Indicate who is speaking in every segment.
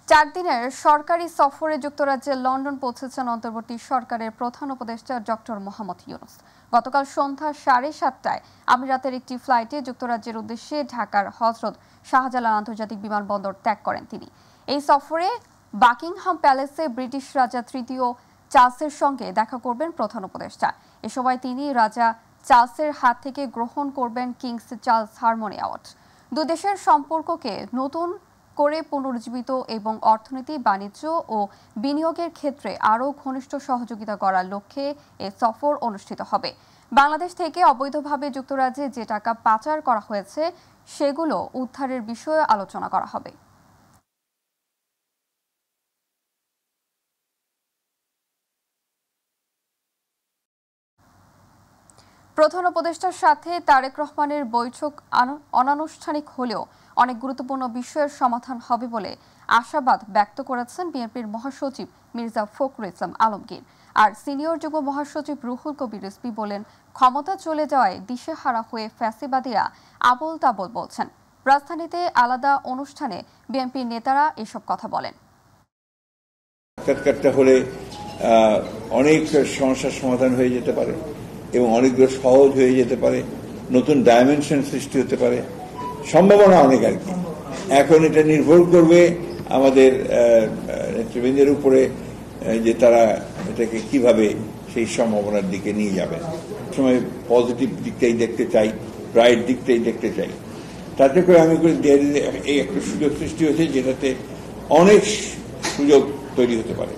Speaker 1: 4 দিনের সরকারি সফরে যুক্তরাজ্যে লন্ডন পৌঁছেছেন অন্তর্বর্তী সরকারের প্রধান উপদেষ্টা ডক্টর মোহাম্মদ ইউনূস। গতকাল সন্ধ্যা 7:30টায় আমিরাতের একটি ফ্লাইটে যুক্তরাজ্যের উদ্দেশ্যে ঢাকার হযরত শাহজালাল আন্তর্জাতিক বিমানবন্দর ত্যাগ করেন তিনি। এই সফরে বাকিংহাম প্যালেসে ব্রিটিশ রাজা তৃতীয় চার্লসের সঙ্গে দেখা করবেন প্রধান উপদেষ্টা। এ সময় তিনি রাজা চার্লসের হাত থেকে গ্রহণ করবেন কিংস চার্লস হারমোনি অ্যাওয়ার্ড। দুই দেশের সম্পর্ককে নতুন করে পুনরুজ্জীবিত এবং অর্থনীতি, বাণিজ্য ও বিনিয়োগের ক্ষেত্রে আরও ঘনিষ্ঠ সহযোগিতা করার লক্ষ্যে এ সফর অনুষ্ঠিত হবে। বাংলাদেশ থেকে অবৈধভাবে যুক্তরাজ্যে যে টাকা পাচার করা হয়েছে সেগুলো উদ্ধারের বিষয়ে আলোচনা করা হবে। প্রধান উপদেষ্টার সাথে তারেক রহমানের বৈঠক অনানুষ্ঠানিক হলেও অনেক গুরুত্বপূর্ণ বিষয়ের সমাধান হবে বলে আশাবাদ ব্যক্ত করেছেন বিএনপির মহাসচিব মির্জা ফখরুল ইসলাম আলমগীর। আর সিনিয়র যুগ্ম মহাসচিব রুহুল কবির রিজভী বলেন, ক্ষমতা চলে যাওয়ায় দিশেহারা হয়ে ফ্যাসিবাদীরা আবোল তাবোল বলছেন। রাজধানীতে আলাদা অনুষ্ঠানে বিএনপির নেতারা এসব কথা বলেন।
Speaker 2: হলে অনেক সমস্যার সমাধান হয়ে যেতে পারে এবং অনেকগুলো সহজ হয়ে যেতে পারে, নতুন ডাইমেনশন সৃষ্টি হতে পারে, সম্ভাবনা অনেক আর কি। এখন এটা নির্ভর করবে আমাদের নেতৃবৃন্দের উপরে যে তারা এটাকে কিভাবে সেই সম্ভাবনার দিকে নিয়ে যাবে। সময় পজিটিভ দিকটাই দেখতে চাই, ব্রাইট দিকটাই দেখতে চাই। তাতে করে আমি এই একটা সুযোগ সৃষ্টি হয়েছে যেটাতে অনেক সুযোগ তৈরি হতে পারে।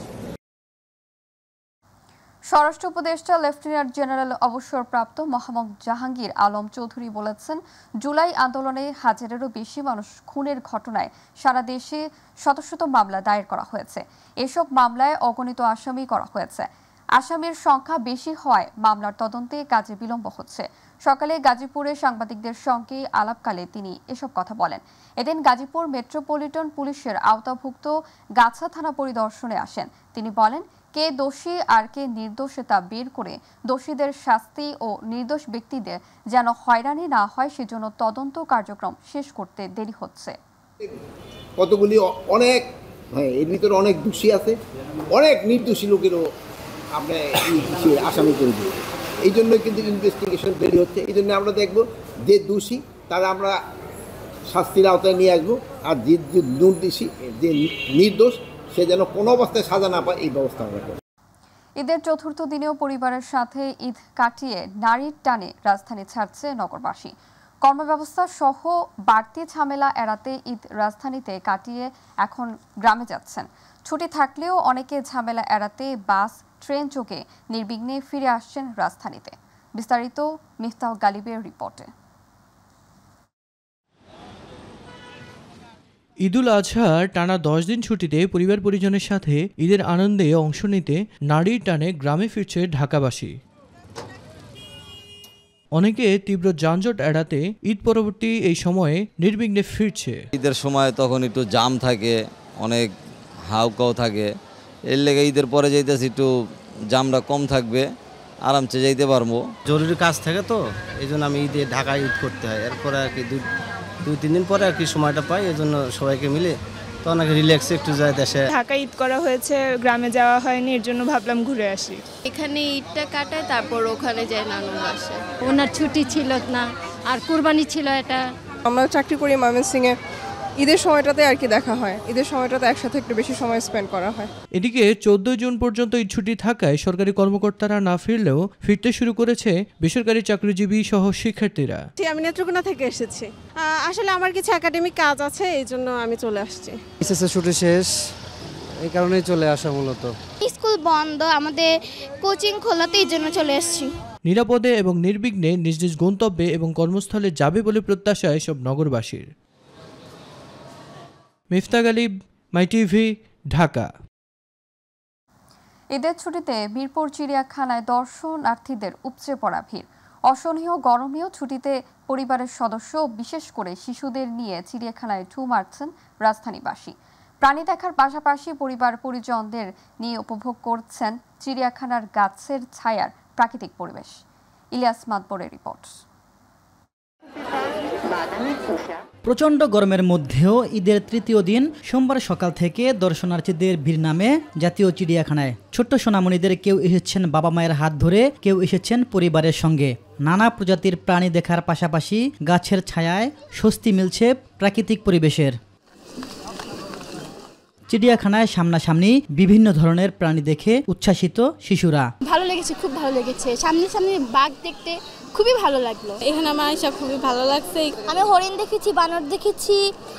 Speaker 1: স্বরাষ্ট্র উপদেষ্টা লেফটেন্যান্ট জেনারেল অবসরপ্রাপ্ত মোহাম্মদ জাহাঙ্গীর আলম চৌধুরী বলেছেন, জুলাই আন্দোলনে হাজারেরও বেশি মানুষ খুনের ঘটনায় সারা দেশে শত শত মামলা দায়ের করা হয়েছে। এসব মামলায় অগণিত আসামি করা হয়েছে। আসামির সংখ্যা বেশি হওয়ায় মামলার তদন্তে কাজে বিলম্ব হচ্ছে। সকালে গাজীপুরে সাংবাদিকদের সঙ্গে আলাপকালে তিনি এসব কথা বলেন। এদিন গাজীপুর মেট্রোপলিটন পুলিশের আওতাভুক্ত গাছা থানা পরিদর্শনে আসেন। তিনি বলেন, কে দোষী আর কে নির্দোষ তা বের করে দোষীদের শাস্তি ও নির্দোষ ব্যক্তিদের যেন হয়রানি না হয় সেজন্য তদন্ত কার্যক্রম শেষ করতে দেরি হচ্ছে।
Speaker 3: কতগুলি অনেক এর ভিতরে অনেক দোষী আছে, অনেক নির্দোষী লোকেরও আমরা আসামি করে দিই। এই জন্য কিন্তু ইনভেস্টিগেশন দেরি হচ্ছে। এই জন্য আমরা দেখব যে দোষী তারা আমরা শাস্তির আওতায় নিয়ে আসবো, আর যে নির্দোষী যে নির্দোষ সে যেন কোনো অবস্থায় সাজা না পায় এই ব্যবস্থা আমরা করব।
Speaker 1: ঈদের চতুর্থ দিনেও পরিবারের সাথে ঈদ কাটিয়ে নারীর টানে রাজধানী ছাড়ছে নগরবাসী। কর্মব্যবস্থা সহ বাড়তি ঝামেলা এড়াতে ঈদ রাজধানীতে কাটিয়ে এখন গ্রামে যাচ্ছেন। ছুটি থাকলেও অনেকে ঝামেলা এড়াতে বাস, ট্রেন যোগে নির্বিঘ্নে ফিরে আসছেন রাজধানীতে। বিস্তারিত মিফতাহ গালিবের রিপোর্টে।
Speaker 4: ঈদুল আজহার টানা 10 দিন ছুটিতে পরিবার পরিজনের সাথে ঈদের আনন্দে অংশ নিতে নারীর টানে গ্রামে ফিরছে ঢাকাবাসী। অনেকে তীব্র যানজট এড়াতে ঈদ পরবর্তী এই সময়ে নির্বিঘ্নে ফিরছে।
Speaker 5: ঈদের সময় তখন একটু জাম থাকে, অনেক হাউকাও থাকে, এর লেগে ঈদের পরে যাইতেছি একটু জামটা কম থাকবে, আরামসে যাইতে পারবো।
Speaker 6: জরুরি কাজ থাকে তো এই জন্য আমি ঈদে ঢাকায় ঈদ করতে হয়। এরপরে আর কি 2-3 দিন পরে আর কি সময়টা পাই, এই জন্য সবাইকে মিলে তো অনেক রিল্যাক্সে একটু যায় দেশে।
Speaker 7: ঢাকায় ঈদ করা হয়েছে, গ্রামে যাওয়া হয়নি, এর জন্য ভাবলাম ঘুরে আসি।
Speaker 8: এখানে ঈদটা কাটায়, তারপর ওখানে যাই নানুর বাসায়।
Speaker 9: ওনার ছুটি ছিল না, আর কুরবানি ছিল এটা।
Speaker 7: আমরা চাকরি করি ময়মনসিংহে, ঈদের সময়টাতে আর কি দেখা হয়, ঈদের সময়টাতে একসাথে একটু বেশি সময় স্পেন্ড করা হয়।
Speaker 4: এদিকে 14 জুন পর্যন্ত ঈদ ছুটি থাকায় সরকারি কর্মকর্তারা না ফিরলেও ফিরতে শুরু করেছে বেসরকারি চাকরিজীবী সহ শিক্ষার্থীরা।
Speaker 7: আমি নেত্রকোনা থেকে এসেছি, আসলে আমার কিছু একাডেমিক কাজ আছে, এই জন্য আমি চলে আসছি।
Speaker 6: এসএসসি ছুটি শেষ, এই কারণেই চলে আসা মূলত।
Speaker 8: স্কুল বন্ধ, আমাদের কোচিং খোলাতে এই জন্য চলে আসছি।
Speaker 4: নিরাপদে এবং নির্বিঘ্নে নিজ নিজ গন্তব্যে এবং কর্মস্থলে যাবে বলে প্রত্যাশা এসব নগরবাসীর। মিফতাহ গালিব, মাই টিভি, ঢাকা।
Speaker 1: ঈদের ছুটিতে মিরপুর চিড়িয়াখানায় দর্শনার্থীদের উপচে পড়া ভিড়। অসহনীয় গরমেও ছুটিতে পরিবারের সদস্য, বিশেষ করে শিশুদের নিয়ে চিড়িয়াখানায় ঢু মারছেন রাজধানীবাসী। প্রাণী দেখার পাশাপাশি পরিবার পরিজনদের নিয়ে উপভোগ করছেন চিড়িয়াখানার গাছের ছায়ার প্রাকৃতিক পরিবেশ। ইলিয়াস মাতবরের রিপোর্ট।
Speaker 10: প্রচণ্ড গরমের মধ্যেও ঈদের তৃতীয় দিন সোমবার সকাল থেকে দর্শনার্থীদের ভিড় নামে জাতীয় চিড়িয়াখানায়। ছোট্ট সোনামণিদের কেউ এসেছেন বাবা মায়ের হাত ধরে, কেউ এসেছেন পরিবারের সঙ্গে। নানা প্রজাতির প্রাণী দেখার পাশাপাশি গাছের ছায়ায় স্বস্তি মিলছে প্রাকৃতিক পরিবেশের। চিড়িয়াখানায় সামনাসামনি বিভিন্ন ধরনের প্রাণী দেখে উচ্ছ্বাসিত শিশুরা।
Speaker 8: ভালো লেগেছে, খুব ভালো লেগেছে। সামনে বাঘ দেখতে খুবই ভালো লাগলো।
Speaker 11: এখানে আমার এসব খুবই ভালো লাগছে।
Speaker 8: আমি হরিণ দেখেছি, বানর দেখেছি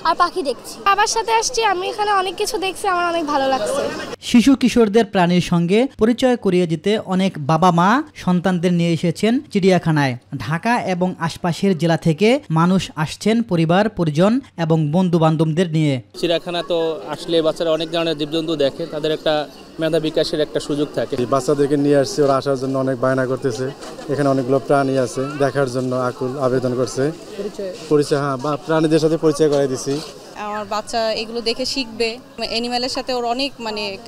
Speaker 8: আর পাখি দেখছি। বাবার সাথে আসছি, আমি এখানে অনেক কিছু দেখছি, আমার অনেক ভালো লাগছে।
Speaker 10: শিশু কিশোরদের প্রাণীর সঙ্গে পরিচয় করিয়ে দিতে অনেক বাবা মা সন্তানদের নিয়ে এসেছেন চিড়িয়াখানায়। ঢাকা এবং আশপাশের জেলা থেকে মানুষ আসছেন পরিবার পরিজন এবং বন্ধু বান্ধবদের নিয়ে।
Speaker 12: চিড়িয়াখানা তো আসলে বাচ্চারা অনেক ধরনের জীবজন্তু দেখে, তাদের একটা মেধা বিকাশের একটা সুযোগ থাকে।
Speaker 13: বাচ্চাদেরকে নিয়ে আসছে, ওরা আসার জন্য অনেক বায়না করতেছে। এখানে অনেকগুলো প্রাণী আছে, দেখার জন্য আকুল আবেদন করছে। পরিচয় প্রাণীদের সাথে পরিচয় করাই দিছি।
Speaker 11: আমার বাচ্চা এগুলো দেখে শিখবে, অ্যানিমেলের সাথে ওর অনেক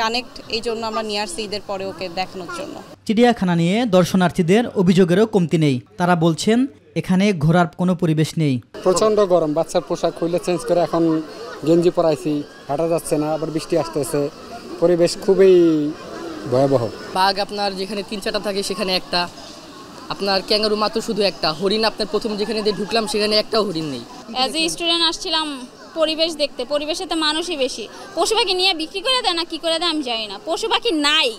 Speaker 11: কানেক্ট, এই জন্য আমরা নিয়ে আসছি ঈদের পরে ওকে দেখানোর জন্য।
Speaker 10: চিড়িয়াখানা নিয়ে দর্শনার্থীদের অভিযোগেরও কমতি নেই। তারা বলছেন এখানে ঘোরার কোনো পরিবেশ নেই।
Speaker 14: প্রচণ্ড গরম, বাচ্চার পোশাক খুলে চেঞ্জ করে এখন গেঞ্জি পরাইছি, হাঁটা যাচ্ছে না, আবার বৃষ্টি আসতেছে, পরিবেশ খুবই ভয়াবহ।
Speaker 15: বাঘ আপনার যেখানে 3-4টা থাকে সেখানে একটা, আপনার ক্যাঙ্গারু মাত্র শুধু একটা, হরিণ আপনার প্রথম যেখানে দিয়ে ঢুকলাম সেখানে একটাও হরিণ নেই।
Speaker 16: অ্যাজ এ স্টুডেন্ট আসছিলাম পরিবেশ দেখতে, পরিবেশে তো মানুষই বেশি। পশু পাখি নিয়ে বিক্রি করে দেয় না কি করে দেয় আমি জানি না, পশু পাখি নাই,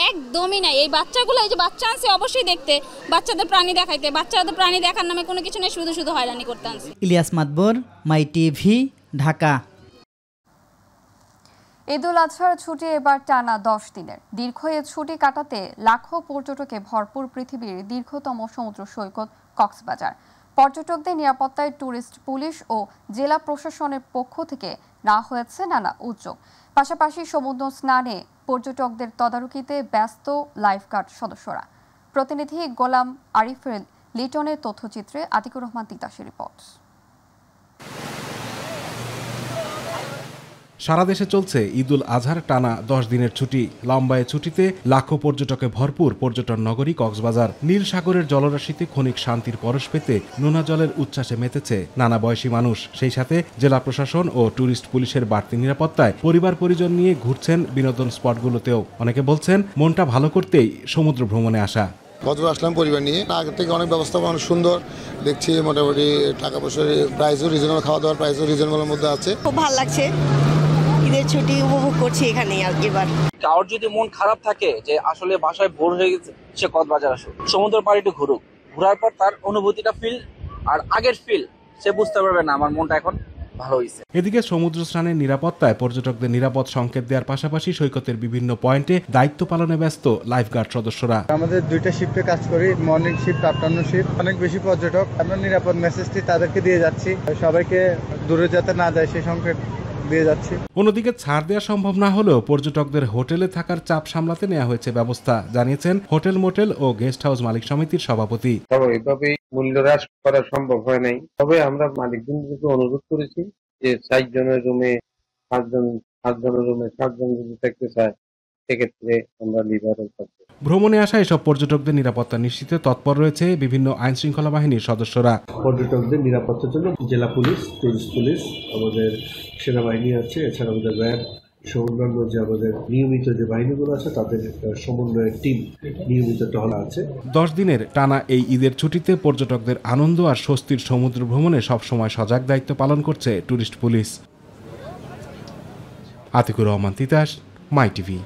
Speaker 16: একদমই নাই। এই বাচ্চাগুলো, এই যে বাচ্চা আনছে অবশ্যই দেখতে, বাচ্চাদের প্রাণী দেখাইতে, বাচ্চাদের প্রাণী দেখার নামে কোনো কিছু নেই, শুধু শুধু হয়রানি করতে আনছে।
Speaker 10: ইলিয়াস মাতবর, মাই টিভি, ঢাকা।
Speaker 1: ঈদুল আজহার ছুটি এবার টানা 10 দিনের। দীর্ঘ এ ছুটি কাটাতে লাখো পর্যটকে ভরপুর পৃথিবীর দীর্ঘতম সমুদ্র সৈকত কক্সবাজার। পর্যটকদের নিরাপত্তায় ট্যুরিস্ট পুলিশ ও জেলা প্রশাসনের পক্ষ থেকে নেওয়া হয়েছে নানা উদ্যোগ। পাশাপাশি সমুদ্র স্নানে পর্যটকদের তদারকিতে ব্যস্ত লাইফগার্ড সদস্যরা। প্রতিনিধি গোলাম আরিফের লিটনের তথ্যচিত্রে আতিকুর রহমান তিতাসের রিপোর্ট।
Speaker 17: সারা দেশে চলছে ঈদুল আজহার টানা 10 দিনের ছুটি। লম্বা এ ছুটিতে লাখো পর্যটকে ভরপুর পর্যটন নগরী কক্সবাজার। নীল সাগরের জলরাশিতে ক্ষণিক শান্তির পরশ পেতে নোনা জলের উচ্ছ্বাসে মেতেছে নানা বয়সী মানুষ। সেই সাথে জেলা প্রশাসন ও ট্যুরিস্ট পুলিশের বাড়তি নিরাপত্তায় পরিবার পরিজন নিয়ে ঘুরছেন বিনোদন স্পটগুলোতেও। অনেকে বলছেন মনটা ভালো করতেই সমুদ্র ভ্রমণে আসা।
Speaker 18: বছর আসলাম পরিবার নিয়ে, আগে থেকে অনেক ব্যবস্থা অনেক সুন্দর দেখছি। মোটামুটি টাকা পয়সার প্রাইসও রিজনেবল, খাওয়া দাওয়ার প্রাইসও রিজনেবলের মধ্যে আছে।
Speaker 19: খুব ভালো লাগছে, ঈদের ছুটি উপভোগ করছি এখানে। এবার
Speaker 20: কারোর যদি মন খারাপ থাকে যে আসলে বাসায় বোর হয়ে গেছে, সে কক্সবাজার আসুক, সমুদ্র পাড়ে একটু ঘুরুক, ঘোরার পর তার অনুভূতিটা ফিল আর আগের ফিল সে বুঝতে পারবে না আমার মনটা এখন ভালো হয়েছে।
Speaker 17: এদিকে সমুদ্র স্নানের নিরাপত্তায় পর্যটকদের নিরাপদ সংকেত দেওয়ার পাশাপাশি সৈকতের বিভিন্ন পয়েন্টে দায়িত্ব পালনে ব্যস্ত লাইফগার্ড সদস্যরা।
Speaker 21: আমাদের 2টা শিফটে কাজ করি, মর্নিং শিফট, আফটারনুন শিফট। অনেক বেশি পর্যটক, আমরা নিরাপদ মেসেজটি তাদেরকে দিয়ে যাচ্ছি, সবাইকে দূরে যাতে না যায় সেই সংকেত দিয়ে যাচ্ছি।
Speaker 17: অন্যদিকে ছাড় দেওয়া সম্ভব না হলেও পর্যটকদের হোটেলে থাকার চাপ সামলাতে নেওয়া হয়েছে ব্যবস্থা, জানিয়েছেন হোটেল মোটেল ও গেস্ট হাউস মালিক সমিতির সভাপতি।
Speaker 22: এভাবে মূল্য হ্রাস করা সম্ভব হয় নাই, তবে আমরা মালিকদেরকে অনুরোধ করেছি যে 4 জনের রুমে 5 জন, 7 জনের রুমে 7 জন যদি থাকতে চায় সেক্ষেত্রে আমরা লিবারেল থাকবো।
Speaker 17: ভ্রমণে আসা এসব পর্যটকদের নিরাপত্তা নিশ্চিতে তৎপর রয়েছে বিভিন্ন আইন শৃঙ্খলা বাহিনীর সদস্যরা।
Speaker 23: পর্যটকদের নিরাপত্তার জন্য জেলা পুলিশ, টুরিস্ট পুলিশ, আমাদের সেনাবাহিনী আছে, এছাড়া আমাদের র্যাব সহ অন্যান্য যে আমাদের নিয়মিত যে বাহিনীগুলো আছে তাদের সমন্বয়ের টিম নিয়মিত টহল আছে।
Speaker 17: 10 দিনের টানা এই ঈদের ছুটিতে পর্যটকদের আনন্দ আর স্বস্তির সমুদ্র ভ্রমণে সবসময় সজাগ দায়িত্ব পালন করছে টুরিস্ট পুলিশ। আতিকুর রহমান তিতাস, মাই টিভি।